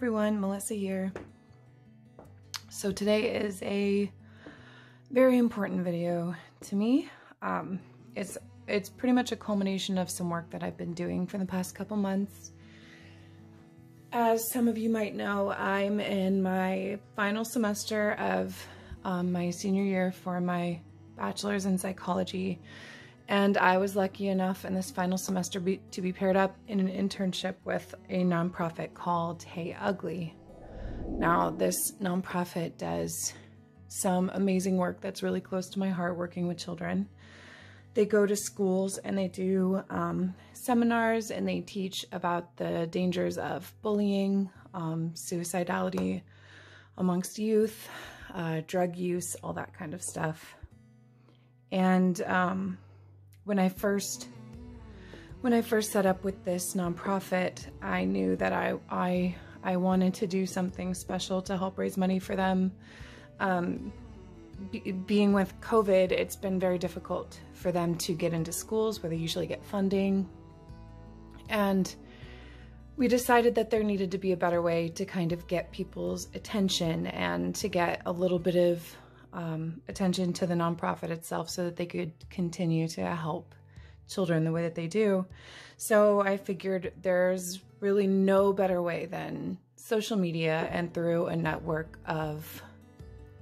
everyone, Melissa here. So today is a very important video to me. It's pretty much a culmination of some work that I've been doing for the past couple months. As some of you might know, I'm in my final semester of my senior year for my bachelor's in psychology, and I was lucky enough in this final semester to be paired up in an internship with a nonprofit called Hey Ugly. Now, this nonprofit does some amazing work that's really close to my heart, working with children. They go to schools and they do seminars, and they teach about the dangers of bullying, suicidality amongst youth, drug use, all that kind of stuff. And when I first set up with this nonprofit, I knew that I wanted to do something special to help raise money for them. Being with COVID, it's been very difficult for them to get into schools where they usually get funding. And we decided that there needed to be a better way to kind of get people's attention and to get a little bit of attention to the nonprofit itself so that they could continue to help children the way that they do. So I figured there's really no better way than social media and through a network of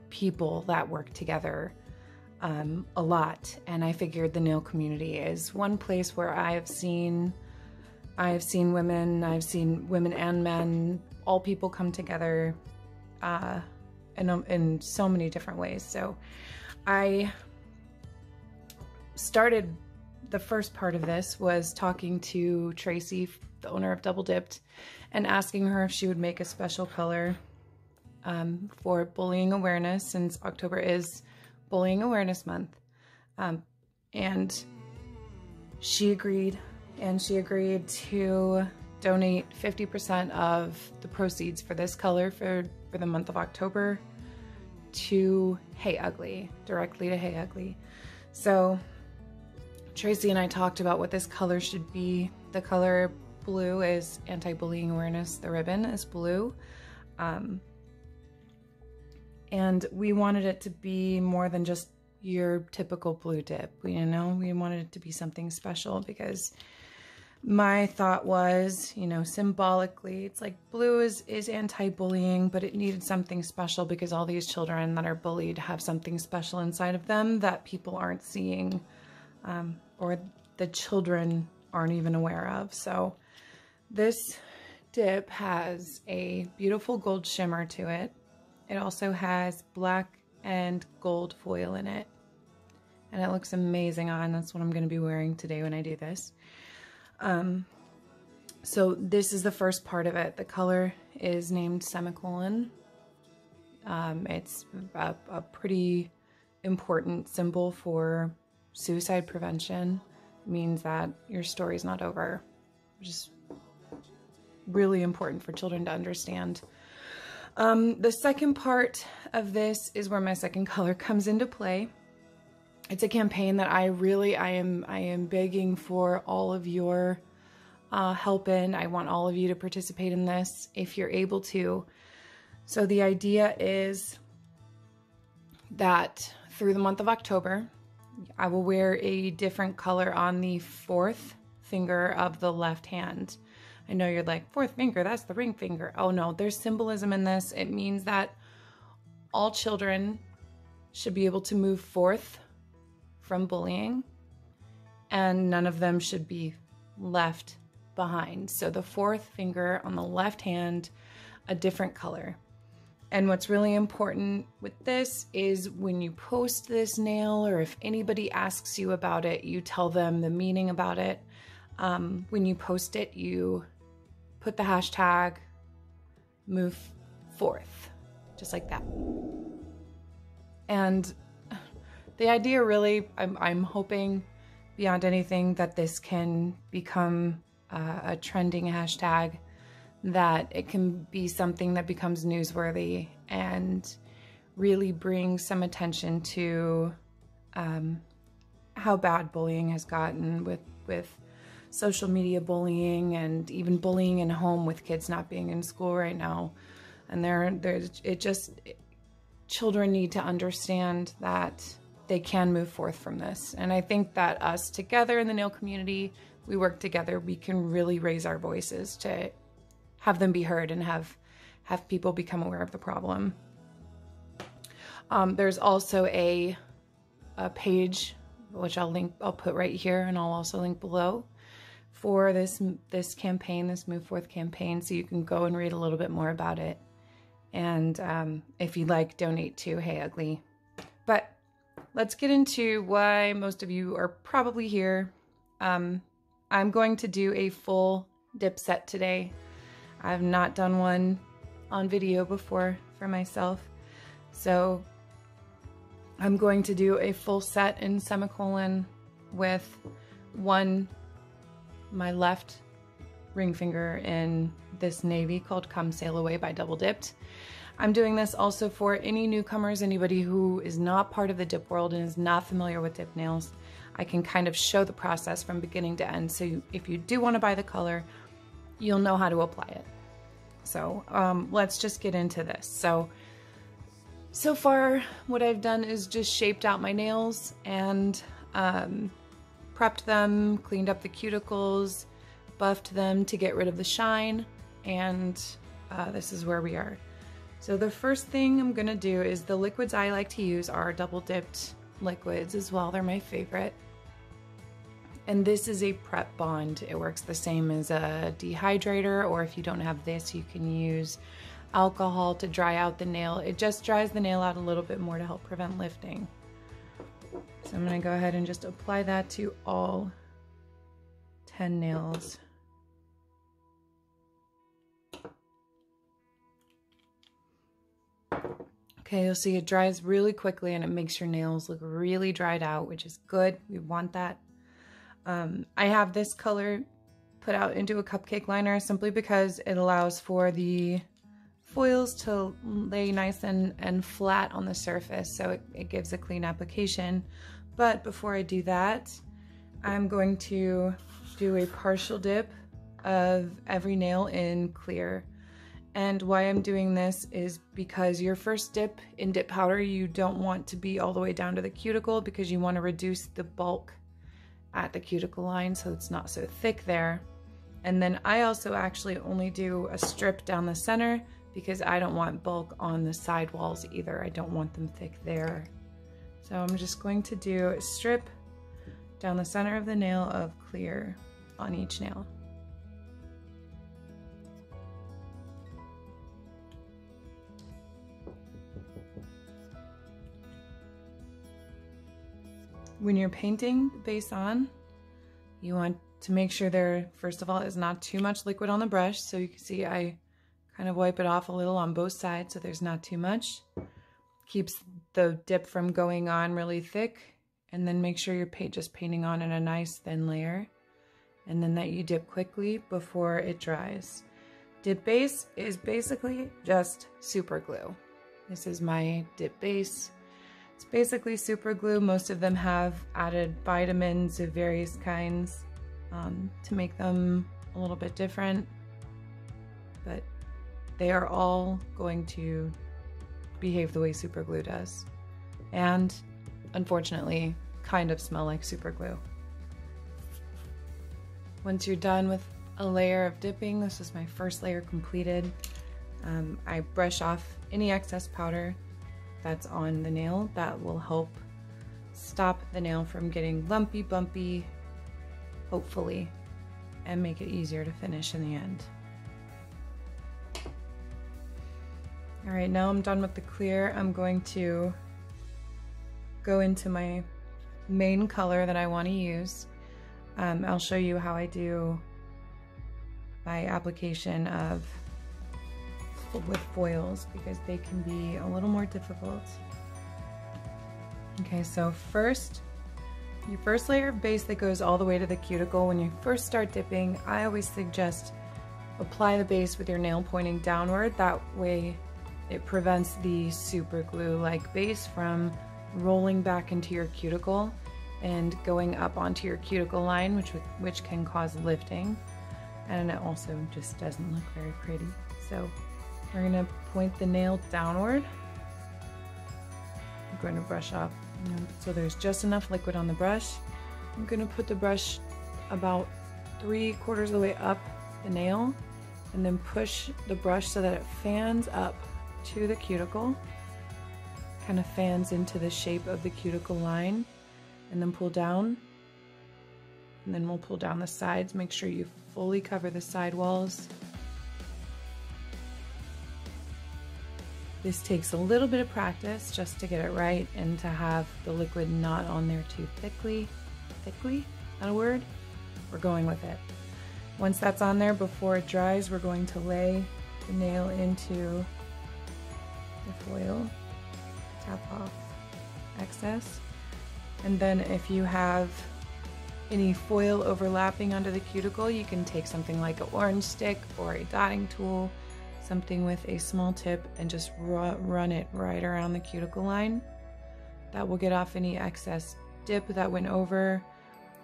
people that work together a lot. And I figured the nail community is one place where I've seen women and men, all people come together in so many different ways. So I started, the first part of this was talking to Tracy, the owner of Double Dipped, and asking her if she would make a special color for bullying awareness, since October is Bullying Awareness Month. And she agreed, and she agreed to donate 50% of the proceeds for this color for the month of October to Hey Ugly, directly to Hey Ugly. So Tracy and I talked about what this color should be. The color blue is anti-bullying awareness. The ribbon is blue. And we wanted it to be more than just your typical blue dip. We wanted it to be something special, because my thought was, symbolically, it's like blue is anti-bullying, but it needed something special because all these children that are bullied have something special inside of them that people aren't seeing, or the children aren't even aware of. So this dip has a beautiful gold shimmer to it. It also has black and gold foil in it, and it looks amazing on. That's what I'm going to be wearing today when I do this. So this is the first part of it. The color is named Semicolon. It's a pretty important symbol for suicide prevention. It means that your story's not over, which is really important for children to understand. The second part of this is where my second color comes into play. It's a campaign that I am begging for all of your help in. I want all of you to participate in this if you're able to. So the idea is that through the month of October, I will wear a different color on the fourth finger of the left hand. I know you're like, fourth finger, that's the ring finger. Oh no, there's symbolism in this. It means that all children should be able to move forth from bullying, and none of them should be left behind. So the fourth finger on the left hand, a different color. And what's really important with this is when you post this nail, or if anybody asks you about it, you tell them the meaning about it. When you post it, you put the hashtag move forth, just like that. And the idea really, I'm hoping beyond anything that this can become a trending hashtag, that it can be something that becomes newsworthy and really brings some attention to how bad bullying has gotten with social media bullying and even bullying in home with kids not being in school right now. And children need to understand that they can move forth from this. And I think that us together in the nail community, we work together, we can really raise our voices to have them be heard and have people become aware of the problem. There's also a page, which I'll put right here, and I'll also link below, for this campaign, this Move Forth campaign, so you can go and read a little bit more about it. And if you'd like, donate to Hey Ugly. But let's get into why most of you are probably here. I'm going to do a full dip set today. I've not done one on video before for myself. So I'm going to do a full set in Semicolon with my left ring finger in this navy called Come Sail Away by Double Dipped. I'm doing this also for any newcomers, anybody who is not part of the dip world and is not familiar with dip nails. I can kind of show the process from beginning to end, so if you do want to buy the color, you'll know how to apply it. So let's just get into this. So far what I've done is just shaped out my nails and prepped them, cleaned up the cuticles, buffed them to get rid of the shine, and this is where we are. So the first thing I'm gonna do is, the liquids I like to use are double dipped liquids as well. They're my favorite. And this is a prep bond. It works the same as a dehydrator, or if you don't have this, you can use alcohol to dry out the nail. It just dries the nail out a little bit more to help prevent lifting. So I'm gonna go ahead and just apply that to all 10 nails. Okay, you'll see it dries really quickly and it makes your nails look really dried out, which is good. We want that. I have this color put out into a cupcake liner simply because it allows for the foils to lay nice and flat on the surface, so it gives a clean application. But before I do that, I'm going to do a partial dip of every nail in clear. And why I'm doing this is because your first dip in dip powder, you don't want to be all the way down to the cuticle, because you want to reduce the bulk at the cuticle line so it's not so thick there. And then I also actually only do a strip down the center because I don't want bulk on the side walls either. I don't want them thick there. So I'm just going to do a strip down the center of the nail of clear on each nail. When you're painting the base on, you want to make sure there, first of all, is not too much liquid on the brush. So you can see I kind of wipe it off a little on both sides so there's not too much. Keeps the dip from going on really thick. And then make sure you're just painting on in a nice thin layer. And then that you dip quickly before it dries. Dip base is basically just super glue. This is my dip base. It's basically super glue. Most of them have added vitamins of various kinds to make them a little bit different, but they are all going to behave the way super glue does, and unfortunately kind of smell like super glue. Once you're done with a layer of dipping, this is my first layer completed, I brush off any excess powder that's on the nail. That will help stop the nail from getting lumpy, bumpy, hopefully, and make it easier to finish in the end. All right, now I'm done with the clear. I'm going to go into my main color that I want to use. I'll show you how I do my application with foils, because they can be a little more difficult. Okay, so your first layer of base that goes all the way to the cuticle. When you first start dipping, I always suggest apply the base with your nail pointing downward. That way it prevents the super glue like base from rolling back into your cuticle and going up onto your cuticle line, which can cause lifting, and it also just doesn't look very pretty. So we're going to point the nail downward. I'm going to brush off, so there's just enough liquid on the brush. I'm going to put the brush about 3/4 of the way up the nail, and then push the brush so that it fans up to the cuticle, kind of fans into the shape of the cuticle line, and then pull down, and then we'll pull down the sides. Make sure you fully cover the side walls. This takes a little bit of practice just to get it right and to have the liquid not on there too thickly, not a word? We're going with it. Once that's on there, before it dries, we're going to lay the nail into the foil, tap off excess, and then if you have any foil overlapping under the cuticle, you can take something like an orange stick or a dotting tool, something with a small tip, and just run it right around the cuticle line. That will get off any excess dip that went over,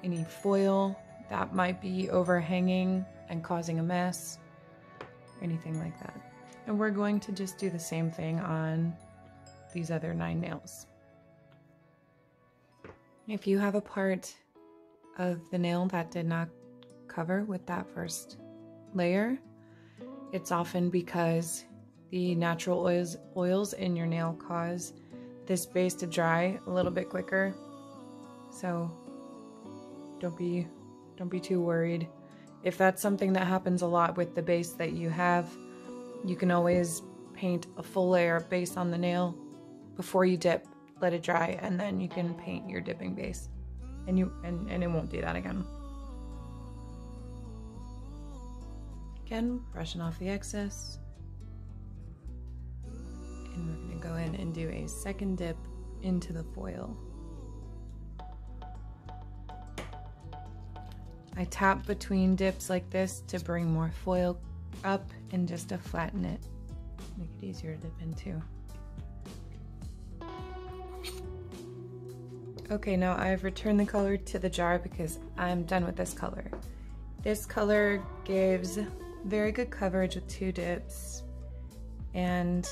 any foil that might be overhanging and causing a mess, or anything like that. And we're going to just do the same thing on these other 9 nails. If you have a part of the nail that did not cover with that first layer, it's often because the natural oils in your nail cause this base to dry a little bit quicker. So don't be too worried. If that's something that happens a lot with the base that you have, you can always paint a full layer of base on the nail before you dip, let it dry, and then you can paint your dipping base. And it won't do that again. Again, brushing off the excess. And we're going to go in and do a second dip into the foil. I tap between dips like this to bring more foil up and just to flatten it. Make it easier to dip into. Okay, now I've returned the color to the jar because I'm done with this color. This color gives very good coverage with 2 dips, and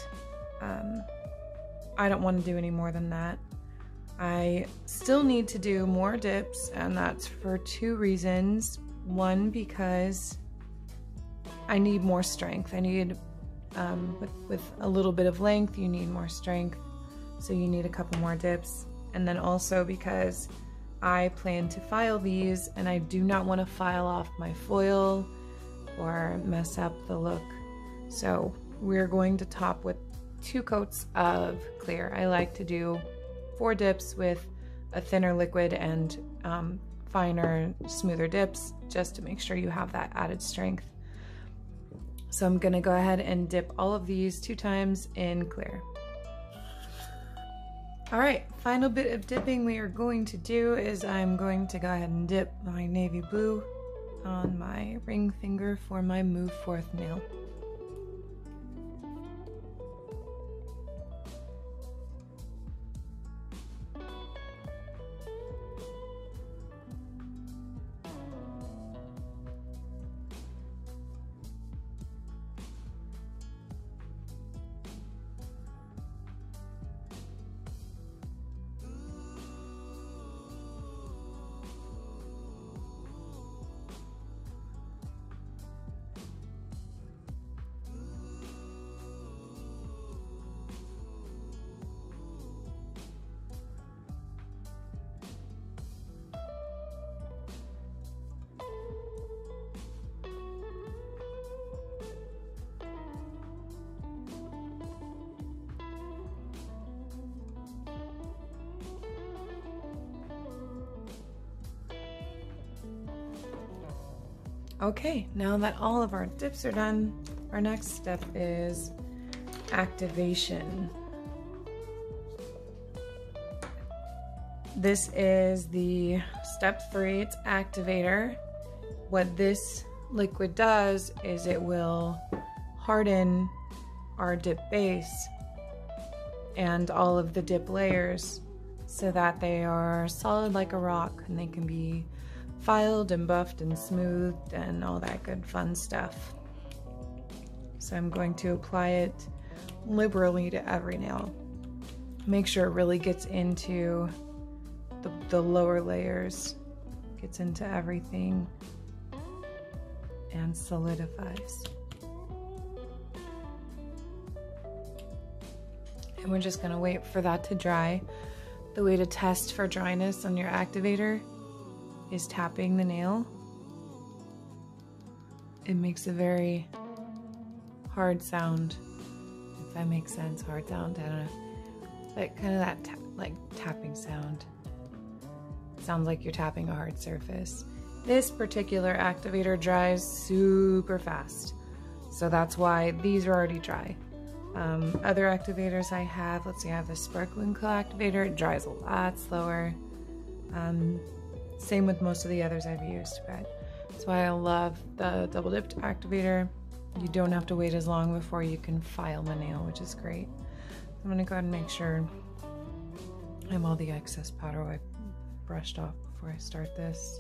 I don't want to do any more than that. I still need to do more dips, and that's for 2 reasons. One, because I need more strength. I need, with a little bit of length, you need more strength, so you need a couple more dips. And then also because I plan to file these, and I do not want to file off my foil or mess up the look. So we're going to top with 2 coats of clear. I like to do 4 dips with a thinner liquid and finer, smoother dips, just to make sure you have that added strength. So I'm gonna go ahead and dip all of these 2 times in clear. All right, final bit of dipping we are going to do is I'm going to go ahead and dip my navy blue on my ring finger for my move forth nail. Okay, now that all of our dips are done, our next step is activation. This is the step 3, it's activator. What this liquid does is it will harden our dip base and all of the dip layers so that they are solid like a rock and they can be filed and buffed and smoothed and all that good fun stuff. So I'm going to apply it liberally to every nail. Make sure it really gets into the lower layers, gets into everything and solidifies. And we're just gonna wait for that to dry. The way to test for dryness on your activator is tapping the nail. It makes a very hard sound, if that makes sense. Hard sound, I don't know. But kind of that like tapping sound. Sounds like you're tapping a hard surface. This particular activator dries super fast, so that's why these are already dry. Other activators I have, let's see, I have the Sparkling Glow activator. It dries a lot slower. Same with most of the others I've used, but that's why I love the double dipped activator. You don't have to wait as long before you can file the nail, which is great. I'm gonna go ahead and make sure I have all the excess powder I brushed off before I start this,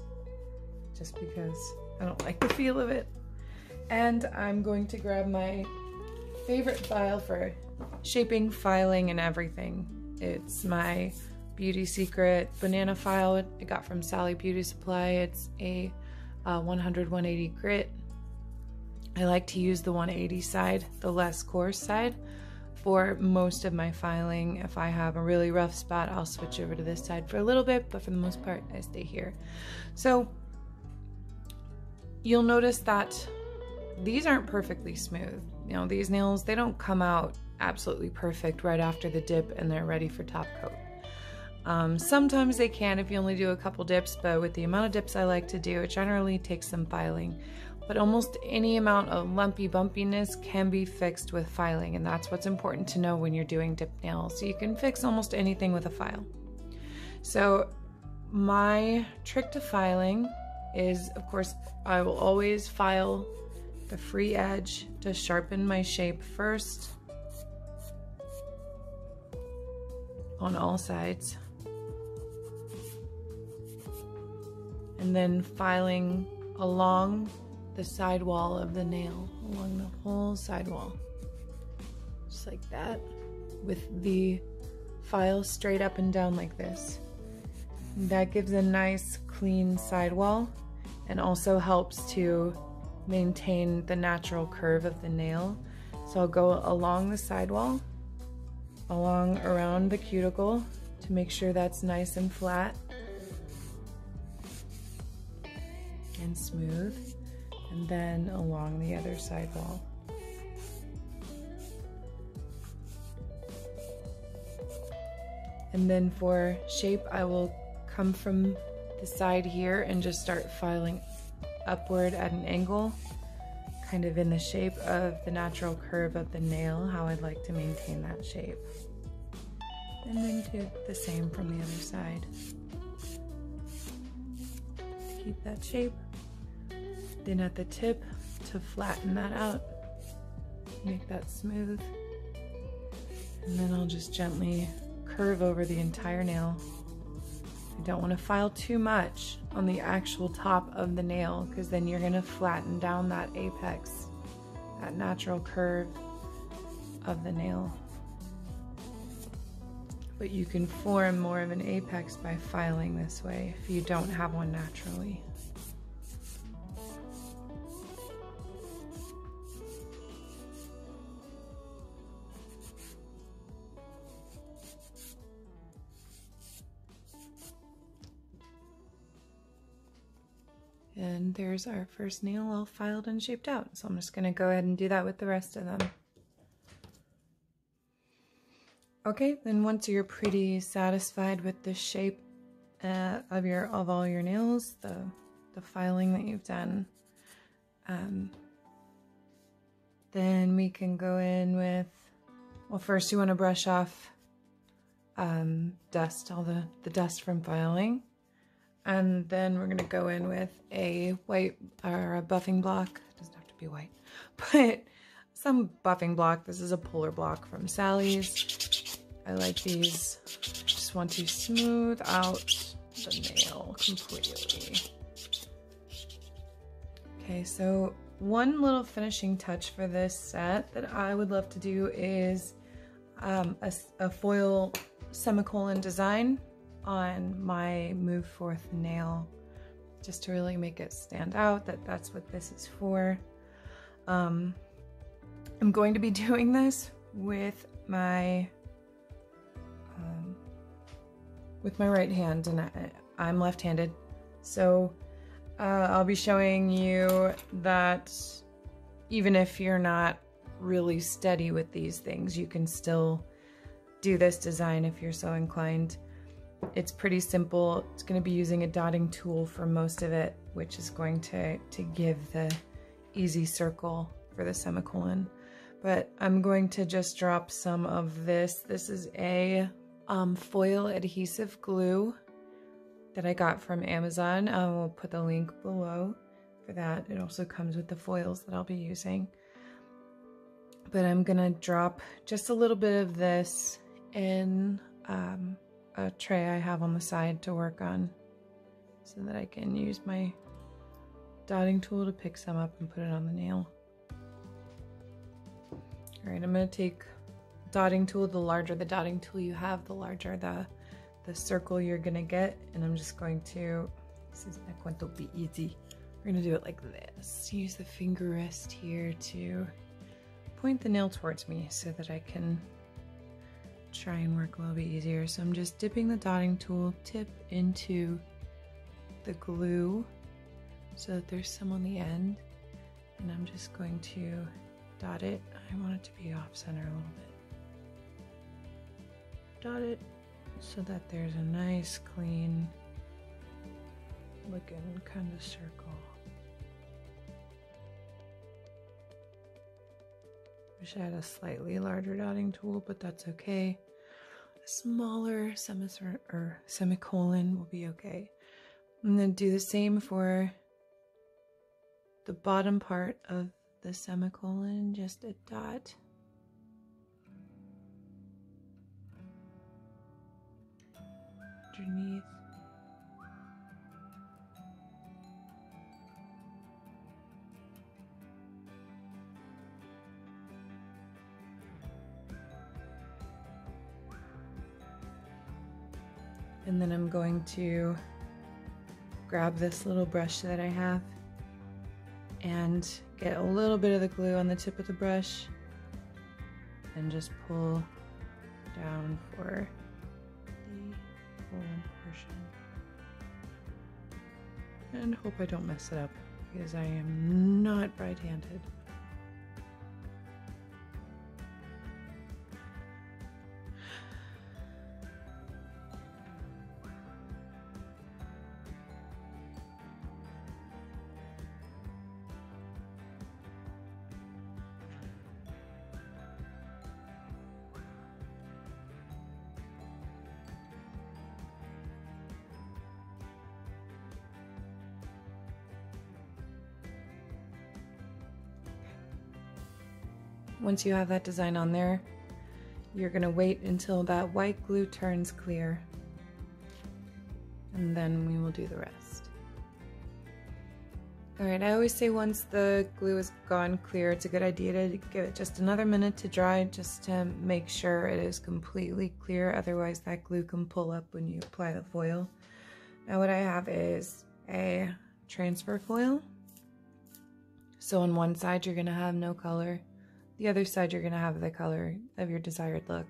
just because I don't like the feel of it. And I'm going to grab my favorite file for shaping, filing, and everything. It's my Beauty Secret banana file I got from Sally Beauty Supply. It's a 100/180 grit. I like to use the 180 side, the less coarse side, for most of my filing. If I have a really rough spot, I'll switch over to this side for a little bit, but for the most part, I stay here. So you'll notice that these aren't perfectly smooth. You know, these nails, they don't come out absolutely perfect right after the dip and they're ready for top coat. Sometimes they can if you only do a couple dips, but with the amount of dips I like to do, it generally takes some filing. But almost any amount of lumpy bumpiness can be fixed with filing, and that's what's important to know when you're doing dip nails. So you can fix almost anything with a file. So my trick to filing is, of course, I will always file the free edge to sharpen my shape first on all sides, and then filing along the side wall of the nail, along the whole side wall, just like that, with the file straight up and down like this. That gives a nice clean sidewall and also helps to maintain the natural curve of the nail. So I'll go along the sidewall, along around the cuticle to make sure that's nice and flat and smooth, and then along the other sidewall. And then for shape, I will come from the side here and just start filing upward at an angle, kind of in the shape of the natural curve of the nail, how I'd like to maintain that shape. And then do the same from the other side. Keep that shape. Then at the tip, to flatten that out, make that smooth. And then I'll just gently curve over the entire nail. I don't want to file too much on the actual top of the nail, because then you're going to flatten down that apex, that natural curve of the nail. But you can form more of an apex by filing this way if you don't have one naturally. And there's our first nail all filed and shaped out. So I'm just going to go ahead and do that with the rest of them. Okay, then once you're pretty satisfied with the shape of all your nails, the filing that you've done, then we can go in with, well, first you want to brush off dust, all the dust from filing. And then we're going to go in with a white or a buffing block. It doesn't have to be white, but some buffing block. This is a polar block from Sally's. I like these. Just just want to smooth out the nail completely. Okay, so one little finishing touch for this set that I would love to do is a foil semicolon design on my move forth nail, just to really make it stand out that that's what this is for. I'm going to be doing this with my right hand, and I'm left-handed, so I'll be showing you that even if you're not really steady with these things, you can still do this design if you're so inclined. It's pretty simple. It's going to be using a dotting tool for most of it, which is going to give the easy circle for the semicolon. But I'm going to just drop some of this. This is a foil adhesive glue that I got from Amazon. I will put the link below for that. It also comes with the foils that I'll be using. But I'm gonna drop just a little bit of this in a tray I have on the side to work on, so that I can use my dotting tool to pick some up and put it on the nail. All right, I'm gonna take dotting tool. The larger the dotting tool you have, the larger the circle you're gonna get, and I'm just going to, this is not going to be easy. We're gonna do it like this. Use the finger rest here to point the nail towards me so that I can try and work a little bit easier. So I'm just dipping the dotting tool tip into the glue so that there's some on the end, and I'm just going to dot it. I want it to be off center a little bit. Dot it so that there's a nice clean looking kind of circle. Wish I had a slightly larger dotting tool, but that's okay. A smaller semicolon will be okay. I'm going to do the same for the bottom part of the semicolon, just a dot. Underneath. And then I'm going to grab this little brush that I have and get a little bit of the glue on the tip of the brush and just pull down for the full portion. And hope I don't mess it up, because I am not right-handed. Once you have that design on there, you're going to wait until that white glue turns clear, and then we will do the rest. Alright, I always say once the glue is gone clear, it's a good idea to give it just another minute to dry, just to make sure it is completely clear, otherwise that glue can pull up when you apply the foil. Now what I have is a transfer foil. So on one side you're going to have no color. The other side you're going to have the color of your desired look.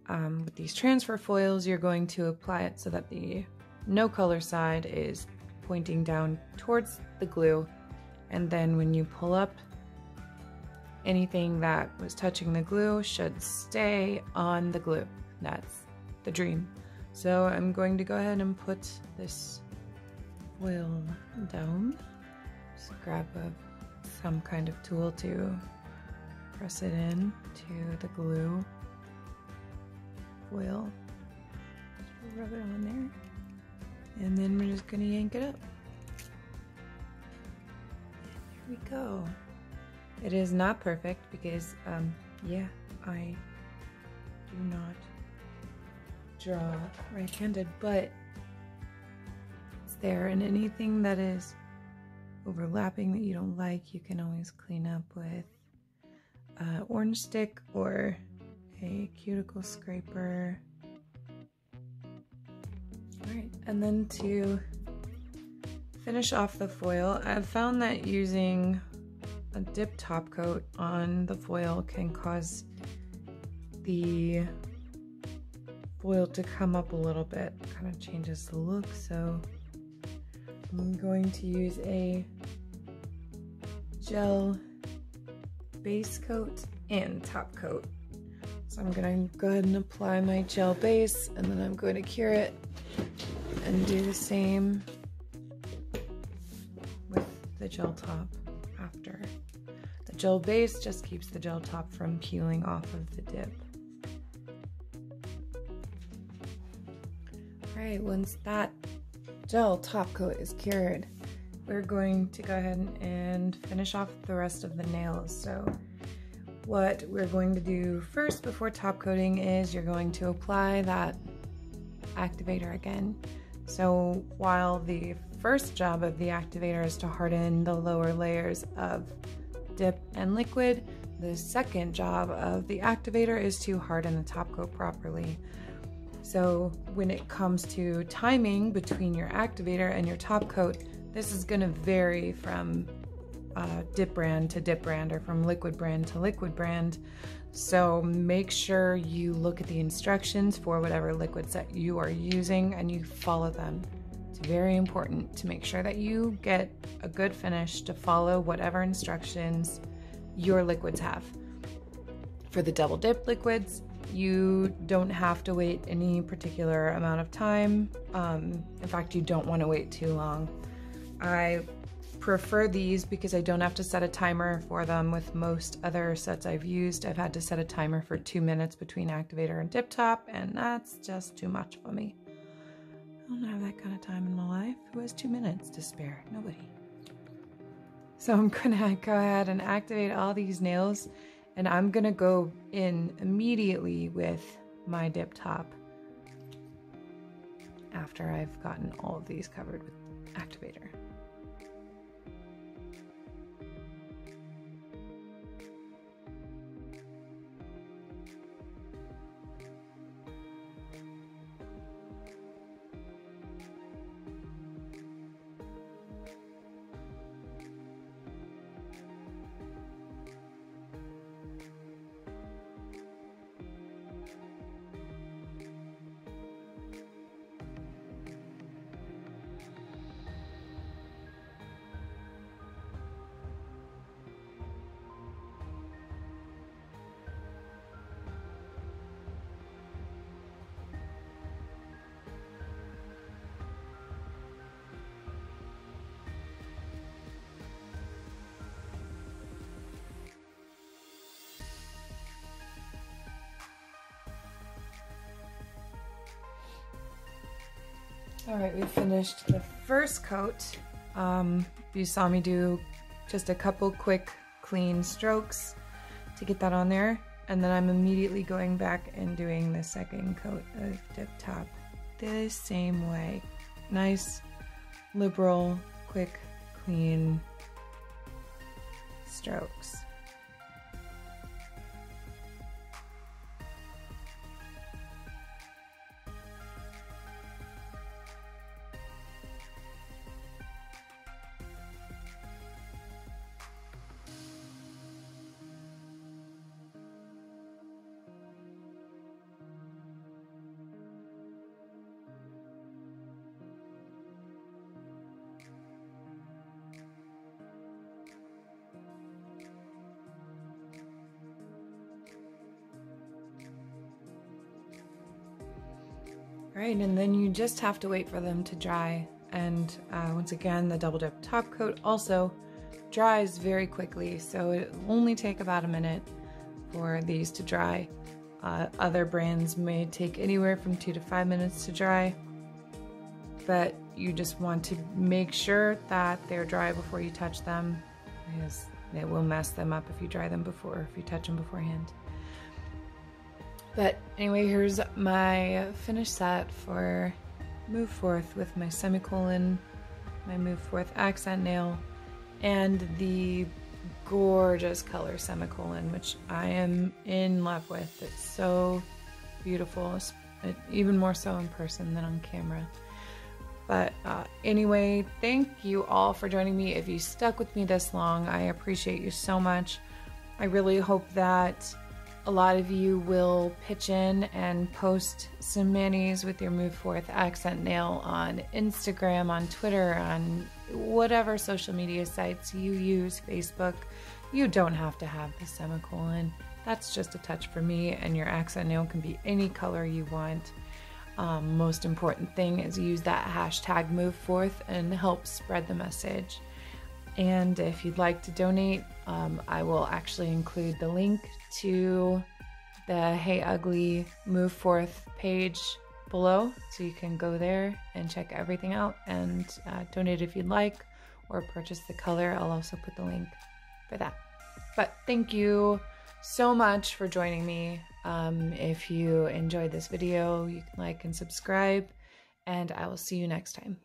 With these transfer foils, you're going to apply it so that the no color side is pointing down towards the glue, and then when you pull up, anything that was touching the glue should stay on the glue. That's the dream. So I'm going to go ahead and put this foil down. Just grab some kind of tool to press it in to the glue foil. Just rub it on there, and then we're just gonna yank it up. There we go. It is not perfect because, yeah, I do not draw right-handed, but it's there, and anything that is overlapping that you don't like, you can always clean up with an orange stick or a cuticle scraper. Alright, and then to finish off the foil, I've found that using a dip top coat on the foil can cause the foil to come up a little bit, kind of changes the look. So I'm going to use a gel base coat and top coat. So I'm going to go ahead and apply my gel base, and then I'm going to cure it and do the same with the gel top after. The gel base just keeps the gel top from peeling off of the dip. Alright, once that gel top coat is cured, we're going to go ahead and finish off the rest of the nails. So what we're going to do first before top coating is you're going to apply that activator again. So while the first job of the activator is to harden the lower layers of dip and liquid, the second job of the activator is to harden the top coat properly. So when it comes to timing between your activator and your top coat, this is going to vary from dip brand to dip brand, or from liquid brand to liquid brand. So make sure you look at the instructions for whatever liquids that you are using and you follow them. It's very important to make sure that you get a good finish, to follow whatever instructions your liquids have. For the double dip liquids, you don't have to wait any particular amount of time. In fact, you don't want to wait too long. I prefer these because I don't have to set a timer for them. With most other sets I've used, I've had to set a timer for 2 minutes between activator and dip top, and that's just too much for me. I don't have that kind of time in my life. Who has 2 minutes to spare? Nobody. So I'm gonna go ahead and activate all these nails, and I'm gonna go in immediately with my dip top after I've gotten all of these covered with activator. Alright, we finished the first coat. You saw me do just a couple quick clean strokes to get that on there, and then I'm immediately going back and doing the second coat of dip top the same way. Nice, liberal, quick, clean strokes. Alright, and then you just have to wait for them to dry. And once again, the double dip top coat also dries very quickly, so it will only take about a minute for these to dry. Other brands may take anywhere from 2 to 5 minutes to dry, but you just want to make sure that they're dry before you touch them, because it will mess them up if you dry them before, if you touch them beforehand. But anyway, here's my finished set for Move Forth with my semicolon, my Move Forth accent nail, and the gorgeous color Semicolon, which I am in love with. It's so beautiful, even more so in person than on camera. But anyway, thank you all for joining me. If you stuck with me this long, I appreciate you so much. I really hope that a lot of you will pitch in and post some manis with your Move Forth accent nail on Instagram, on Twitter, on whatever social media sites you use, Facebook. You don't have to have the semicolon. That's just a touch for me, and your accent nail can be any color you want. Most important thing is use that hashtag Move Forth and help spread the message. And if you'd like to donate, I will actually include the link to the Hey Ugly Move Forth page below, so you can go there and check everything out and donate if you'd like, or purchase the color. I'll also put the link for that. But thank you so much for joining me. If you enjoyed this video, you can like and subscribe, and I will see you next time.